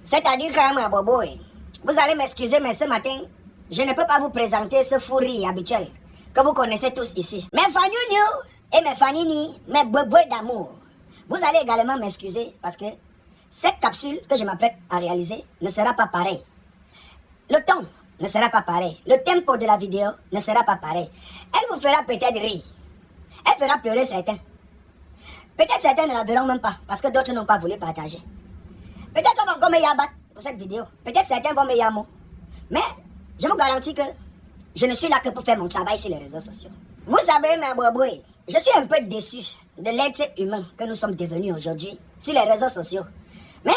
C'est-à-dire quand même, Bobo, vous allez m'excuser, mais ce matin, je ne peux pas vous présenter ce fou rire habituel que vous connaissez tous ici. Mes Fanny et mes Fanini, mes bobos d'amour. Vous allez également m'excuser parce que cette capsule que je m'apprête à réaliser ne sera pas pareille. Le ton ne sera pas pareil. Le tempo de la vidéo ne sera pas pareil. Elle vous fera peut-être rire. Elle fera pleurer certains. Peut-être certains ne la verront même pas parce que d'autres n'ont pas voulu partager. Peut-être on va encore me yabattre pour cette vidéo. Peut-être certains vont me yamo. Mais je vous garantis que je ne suis là que pour faire mon travail sur les réseaux sociaux. Vous savez, mes bobouilles, je suis un peu déçu de l'être humain que nous sommes devenus aujourd'hui sur les réseaux sociaux. Mais,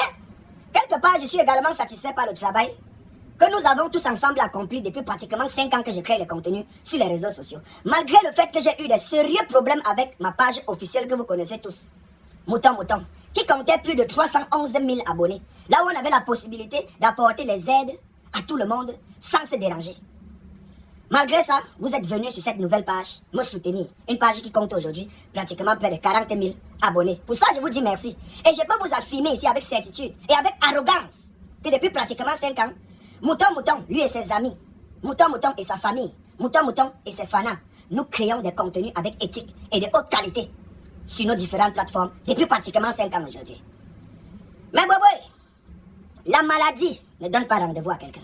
quelque part, je suis également satisfait par le travail que nous avons tous ensemble accompli depuis pratiquement 5 ans que je crée le contenu sur les réseaux sociaux. Malgré le fait que j'ai eu des sérieux problèmes avec ma page officielle que vous connaissez tous, Mouton, qui comptait plus de 311 000 abonnés. Là où on avait la possibilité d'apporter les aides à tout le monde sans se déranger. Malgré ça, vous êtes venus sur cette nouvelle page me soutenir. Une page qui compte aujourd'hui pratiquement près de 40 000 abonnés. Pour ça, je vous dis merci. Et je peux vous affirmer ici avec certitude et avec arrogance que depuis pratiquement 5 ans, Mouton, lui et ses amis, Mouton et sa famille, Mouton et ses fanas, nous créons des contenus avec éthique et de haute qualité sur nos différentes plateformes depuis pratiquement 5 ans aujourd'hui. Mais boboy, la maladie ne donne pas rendez-vous à quelqu'un.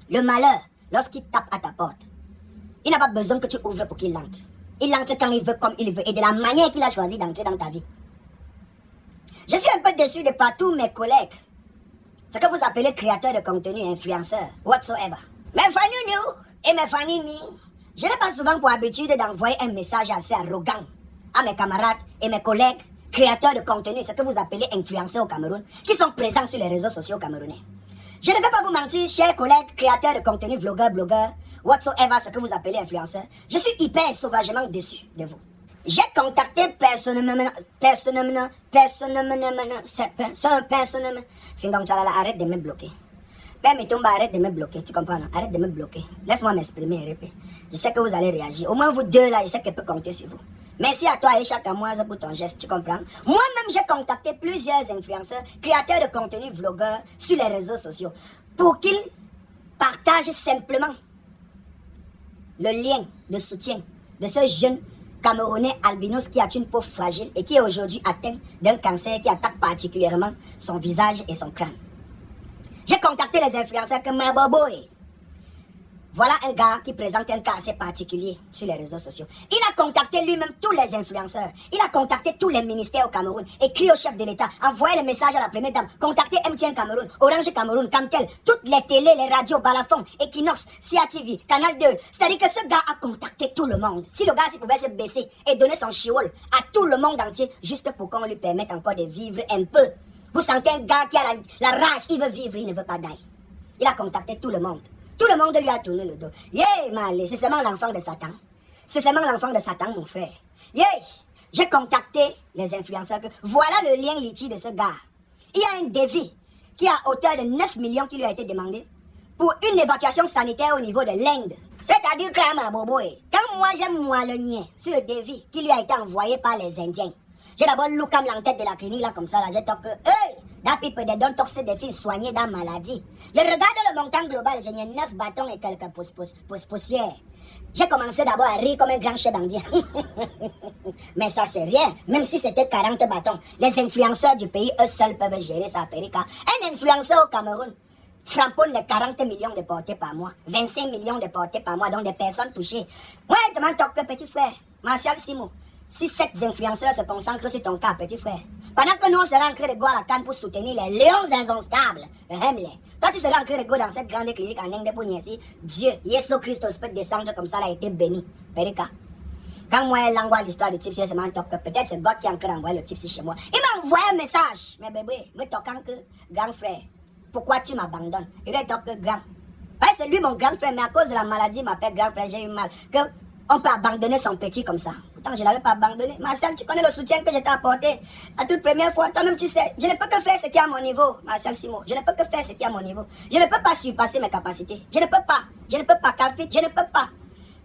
Le malheur, lorsqu'il tape à ta porte, il n'a pas besoin que tu ouvres pour qu'il entre. Il entre quand il veut, comme il veut, et de la manière qu'il a choisi d'entrer dans ta vie. Je suis un peu déçu de partout mes collègues, ce que vous appelez créateurs de contenu, influenceurs, whatsoever. Mes Fanny et mes Fanini, je n'ai pas souvent pour habitude d'envoyer un message assez arrogant à mes camarades et mes collègues créateurs de contenu, ce que vous appelez influenceurs au Cameroun, qui sont présents sur les réseaux sociaux camerounais. Je ne vais pas vous mentir, chers collègues créateurs de contenu, vlogueurs, blogueurs, whatsoever, ce que vous appelez influenceurs, je suis hyper sauvagement déçu de vous. J'ai contacté personnellement, arrête de me bloquer. Permettez-moi, arrête de me bloquer, tu comprends, non? Arrête de me bloquer. Laisse-moi m'exprimer, répète. Je sais que vous allez réagir. Au moins vous deux là, je sais que je peux compter sur vous. Merci à toi et chaque mois pour ton geste, tu comprends? Moi-même, j'ai contacté plusieurs influenceurs, créateurs de contenu, vlogueurs, sur les réseaux sociaux, pour qu'ils partagent simplement le lien de soutien de ce jeune Camerounais albinos qui a une peau fragile et qui est aujourd'hui atteint d'un cancer qui attaque particulièrement son visage et son crâne. J'ai contacté les influenceurs comme Maboboy. Voilà un gars qui présente un cas assez particulier sur les réseaux sociaux. Il a contacté lui-même tous les influenceurs. Il a contacté tous les ministères au Cameroun. Écrit au chef de l'État. Envoyé le message à la première dame. Contacté MTN Cameroun, Orange Cameroun, Camtel, toutes les télés, les radios, Balafon, Equinox, Cia TV, Canal 2. C'est-à-dire que ce gars a contacté tout le monde. Si le gars pouvait se baisser et donner son chiol à tout le monde entier, juste pour qu'on lui permette encore de vivre un peu. Vous sentez un gars qui a la rage, il veut vivre, il ne veut pas d'ail. Il a contacté tout le monde. Tout le monde lui a tourné le dos. Yeah, Malé, c'est seulement l'enfant de Satan. C'est seulement l'enfant de Satan, mon frère. Yeah, j'ai contacté les influenceurs. Voilà le lien litchi de ce gars. Il y a un défi qui est à hauteur de 9 millions qui lui a été demandé pour une évacuation sanitaire au niveau de l'Inde. C'est-à-dire quand moi j'aime moi le nien sur le défi qui lui a été envoyé par les Indiens. J'ai d'abord lookam l'entête de la clinique là comme ça, là, j'ai toqué, hey, that people they don't toxic des filles soignées dans la maladie. Je regarde le montant global, j'ai 9 bâtons et quelques poussières. J'ai commencé d'abord à rire comme un grand chef d'Indien. Mais ça c'est rien, même si c'était 40 bâtons. Les influenceurs du pays, eux seuls peuvent gérer ça à Périka. Un influenceur au Cameroun framponne les 40 millions de portées par mois, 25 millions de portées par mois, donc des personnes touchées. Ouais, demande ton petit frère, Martial Simo. Si 7 influenceurs se concentrent sur ton cas, petit frère, pendant que nous on sera en train de go à la canne pour soutenir les lions inconstables, toi tu seras en train de go dans cette grande clinique en Inde pour Niensi, Dieu, Jésus Christus peut descendre comme ça, il a été béni. Périka. Quand moi elle envoie l'histoire de Tipsy, c'est mon top, peut-être c'est God qui a encore envoyé le Tipsy chez moi. Il m'a envoyé un message, mais bébé, me toquant que grand frère, pourquoi tu m'abandonnes? Il est top que grand. Ouais, c'est lui mon grand frère, mais à cause de la maladie, il m'appelle grand frère, j'ai eu mal. Que on peut abandonner son petit comme ça. Pourtant, je ne l'avais pas abandonné. Martial, tu connais le soutien que je t'ai apporté la toute première fois. Toi-même, tu sais, je ne peux que faire ce qui est à mon niveau, Martial Simo. Je ne peux que faire ce qui est à mon niveau. Je ne peux pas surpasser mes capacités. Je ne peux pas, Kafit, je ne peux pas.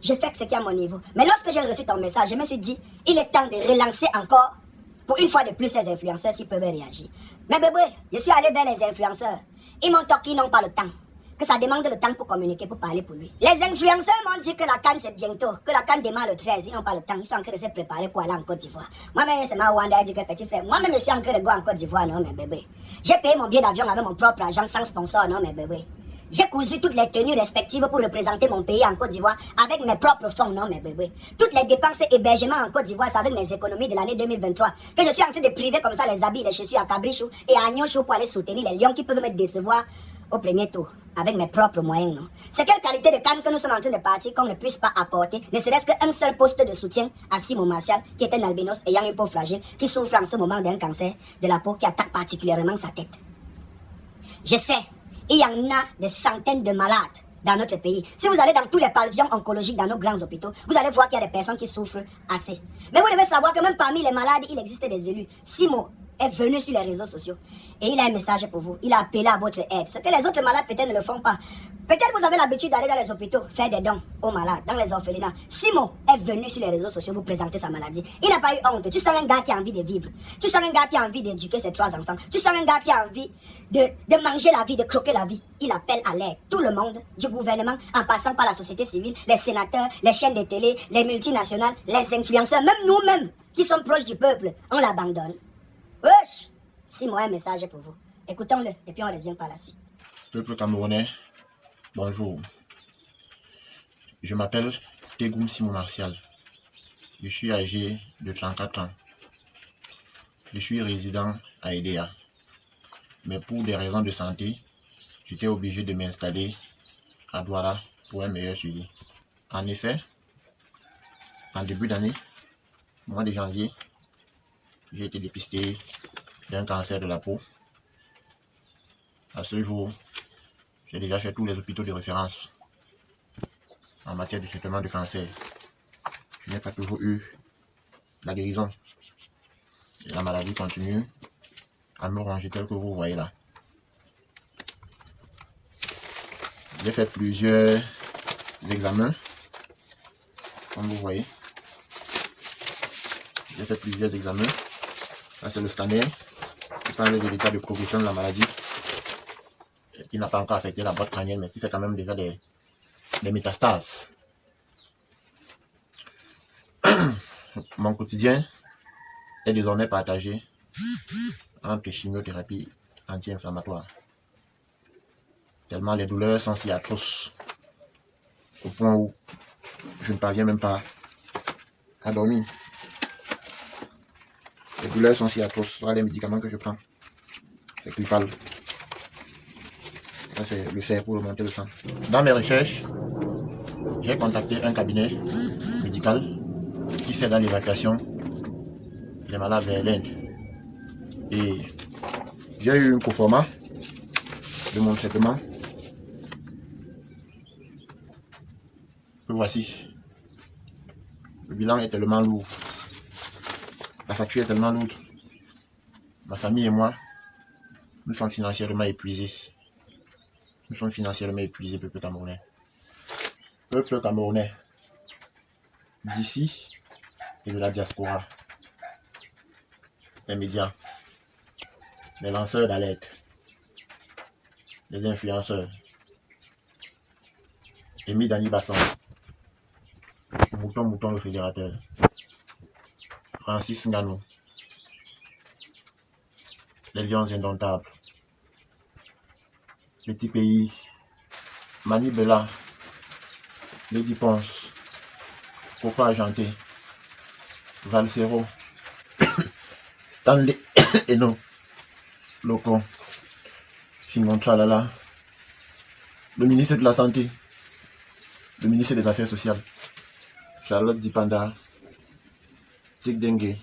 Je fais ce qui est à mon niveau. Mais lorsque j'ai reçu ton message, je me suis dit, il est temps de relancer encore Pour une fois de plus, ces influenceurs, s'ils peuvent réagir. Mais bébé, je suis allé vers les influenceurs. Ils m'ont dit qu'ils n'ont pas le temps. Que ça demande le temps pour communiquer, pour parler pour lui. Les influenceurs m'ont dit que la CAN c'est bientôt, que la CAN démarre le 13. Ils n'ont pas le temps. Ils sont en train de se préparer pour aller en Côte d'Ivoire. Moi-même, c'est ma Wanda dit que petit frère. Moi-même, je suis en train de go en Côte d'Ivoire, non, mais bébé. J'ai payé mon billet d'avion avec mon propre argent sans sponsor, non, mais bébé. J'ai cousu toutes les tenues respectives pour représenter mon pays en Côte d'Ivoire avec mes propres fonds, non, mes bébés. Toutes les dépenses et hébergements en Côte d'Ivoire, c'est avec mes économies de l'année 2023 que je suis en train de priver comme ça les habits, les chaussures à Cabrichou et à Agnochou pour aller soutenir les lions qui peuvent me décevoir au premier tour avec mes propres moyens, non. C'est quelle qualité de canne que nous sommes en train de partir qu'on ne puisse pas apporter, ne serait-ce qu'un seul poste de soutien à Simon Martial, qui est un albinos ayant une peau fragile, qui souffre en ce moment d'un cancer de la peau qui attaque particulièrement sa tête. Je sais. Il y en a des centaines de malades dans notre pays. Si vous allez dans tous les pavillons oncologiques dans nos grands hôpitaux, vous allez voir qu'il y a des personnes qui souffrent assez. Mais vous devez savoir que même parmi les malades, il existe des élus. Simon est venu sur les réseaux sociaux et il a un message pour vous. Il a appelé à votre aide. Ce que les autres malades peut-être ne le font pas. Peut-être vous avez l'habitude d'aller dans les hôpitaux, faire des dons aux malades, dans les orphelinats. Simon est venu sur les réseaux sociaux vous présenter sa maladie. Il n'a pas eu honte. Tu sens un gars qui a envie de vivre. Tu sens un gars qui a envie d'éduquer ses 3 enfants. Tu sens un gars qui a envie de manger la vie, de croquer la vie. Il appelle à l'aide. Tout le monde, du gouvernement, en passant par la société civile, les sénateurs, les chaînes de télé, les multinationales, les influenceurs, même nous-mêmes, qui sommes proches du peuple, on l'abandonne. Wesh! Simon a un message pour vous. Écoutons-le et puis on revient par la suite. Peuple camerounais, bonjour. Je m'appelle Tegoum Simon Martial. Je suis âgé de 34 ans. Je suis résident à Edea. Mais pour des raisons de santé, j'étais obligé de m'installer à Douala pour un meilleur suivi. En effet, en début d'année, mois de janvier, j'ai été dépisté d'un cancer de la peau. À ce jour, j'ai déjà fait tous les hôpitaux de référence en matière de traitement de cancer. Je n'ai pas toujours eu la guérison. Et la maladie continue à me ronger tel que vous voyez là. J'ai fait plusieurs examens, comme vous voyez. J'ai fait plusieurs examens. Là, c'est le scanner qui parle de l'état de progression de la maladie, qui n'a pas encore affecté la boîte crânienne, mais qui fait quand même déjà des métastases. Mon quotidien est désormais partagé entre chimiothérapie anti-inflammatoire. Tellement les douleurs sont si atroces, au point où je ne parviens même pas à dormir. Les douleurs sont si atroces. Voilà les médicaments que je prends. C'est Clipal. Ça, c'est le fer pour remonter le sang. Dans mes recherches, j'ai contacté un cabinet médical qui fait dans l'évacuation des malades vers l'Inde. Et j'ai eu un conformat de mon traitement. Que voici. Le bilan est tellement lourd. La facture est tellement lourde. Ma famille et moi, nous sommes financièrement épuisés. Nous sommes financièrement épuisés, peuple camerounais. Peuple camerounais, d'ici et de la diaspora, les médias, les lanceurs d'alerte, les influenceurs, Emi Dani Basson, Mouton le fédérateur, Francis Ngannou, les Lions indomptables, Petit Pays, Mani Bella, Lady Ponce, Coco Argenté, Valsero, Stanley Eno, Loco, Shingon Tralala, le ministre de la Santé, le ministre des Affaires sociales, Charlotte Dipanda, Zik Dengue,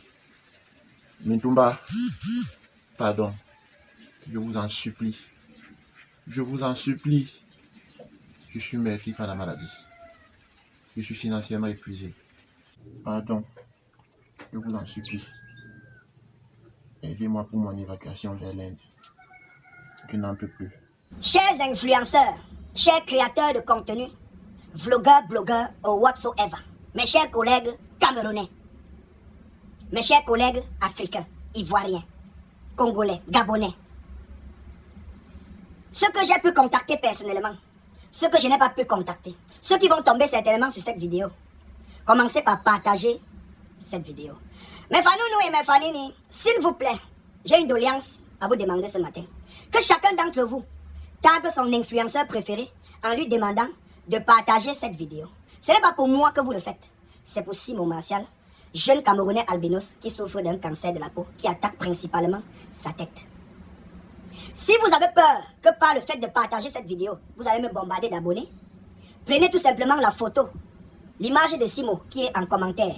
Mintumba, pardon, je vous en supplie, je suis meurtri par la maladie, je suis financièrement épuisé, pardon, je vous en supplie, aidez-moi pour mon évacuation vers l'Inde, je n'en peux plus. Chers influenceurs, chers créateurs de contenu, vlogueurs, blogueurs ou whatsoever, mes chers collègues camerounais, mes chers collègues africains, ivoiriens, congolais, gabonais, ceux que j'ai pu contacter personnellement, ceux que je n'ai pas pu contacter, ceux qui vont tomber certainement sur cette vidéo, commencez par partager cette vidéo. Mes fanounou et mes fanini, s'il vous plaît, j'ai une doléance à vous demander ce matin. Que chacun d'entre vous tague son influenceur préféré en lui demandant de partager cette vidéo. Ce n'est pas pour moi que vous le faites, c'est pour Simon Martial, jeune Camerounais albinos qui souffre d'un cancer de la peau qui attaque principalement sa tête. Si vous avez peur que par le fait de partager cette vidéo, vous allez me bombarder d'abonnés, prenez tout simplement la photo, l'image de Simo qui est en commentaire.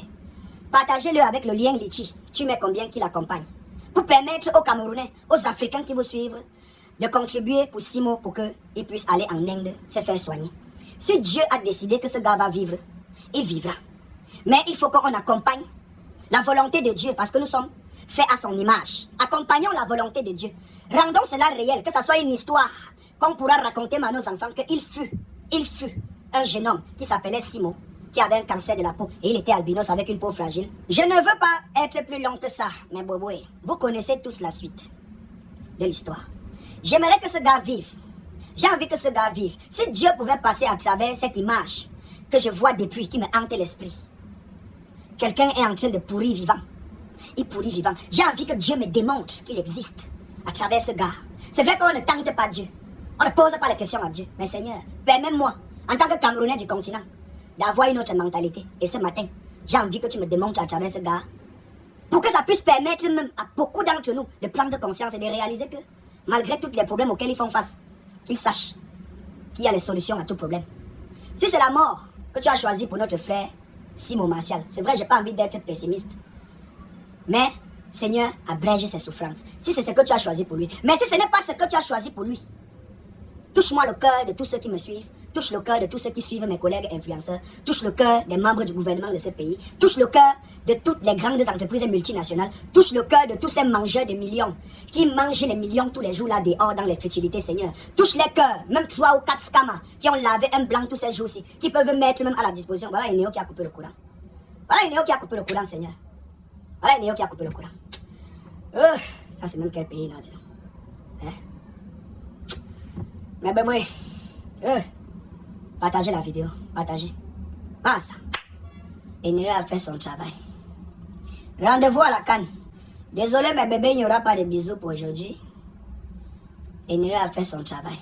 Partagez-le avec le lien Litchi, tu mets combien qui l'accompagne. Pour permettre aux Camerounais, aux Africains qui vous suivent, de contribuer pour Simo pour qu'il puisse aller en Inde se faire soigner. Si Dieu a décidé que ce gars va vivre, il vivra. Mais il faut qu'on accompagne la volonté de Dieu parce que nous sommes faits à son image. Accompagnons la volonté de Dieu. Rendons cela réel, que ce soit une histoire qu'on pourra raconter à nos enfants qu'il fut un jeune homme qui s'appelait Simon, qui avait un cancer de la peau et il était albinos avec une peau fragile. Je ne veux pas être plus long que ça, mais boboué, vous connaissez tous la suite de l'histoire. J'aimerais que ce gars vive. J'ai envie que ce gars vive. Si Dieu pouvait passer à travers cette image que je vois depuis, qui me hante l'esprit. Quelqu'un est en train de pourrir vivant. Il pourrit vivant. J'ai envie que Dieu me démontre qu'il existe à travers ce gars. C'est vrai qu'on ne tente pas Dieu. On ne pose pas les questions à Dieu. Mais Seigneur, permets-moi, en tant que Camerounais du continent, d'avoir une autre mentalité. Et ce matin, j'ai envie que tu me démontres à travers ce gars, pour que ça puisse permettre même à beaucoup d'entre nous de prendre conscience et de réaliser que, malgré tous les problèmes auxquels ils font face, qu'ils sachent qu'il y a les solutions à tout problème. Si c'est la mort que tu as choisi pour notre frère Simon Martial, c'est vrai, j'ai pas envie d'être pessimiste. Mais, Seigneur, abrège ses souffrances. Si c'est ce que tu as choisi pour lui. Mais si ce n'est pas ce que tu as choisi pour lui, touche-moi le cœur de tous ceux qui me suivent. Touche le cœur de tous ceux qui suivent mes collègues influenceurs. Touche le cœur des membres du gouvernement de ce pays. Touche le cœur de toutes les grandes entreprises multinationales. Touche le cœur de tous ces mangeurs de millions qui mangent les millions tous les jours là dehors dans les futilités, Seigneur. Touche les cœurs, même 3 ou 4 scammers qui ont lavé un blanc tous ces jours-ci, qui peuvent mettre même à la disposition. Voilà Enéo qui a coupé le courant. Voilà Enéo qui a coupé le courant, Seigneur. Voilà Enéo qui a coupé le courant. Ça c'est même quel pays, non, dis-donc. Hein? Mais ben oui. Partagez la vidéo, partagez. Ah ça. Enéo a fait son travail. Rendez-vous à la canne. Désolé mes bébés, il n'y aura pas de bisous pour aujourd'hui. Enéo a fait son travail.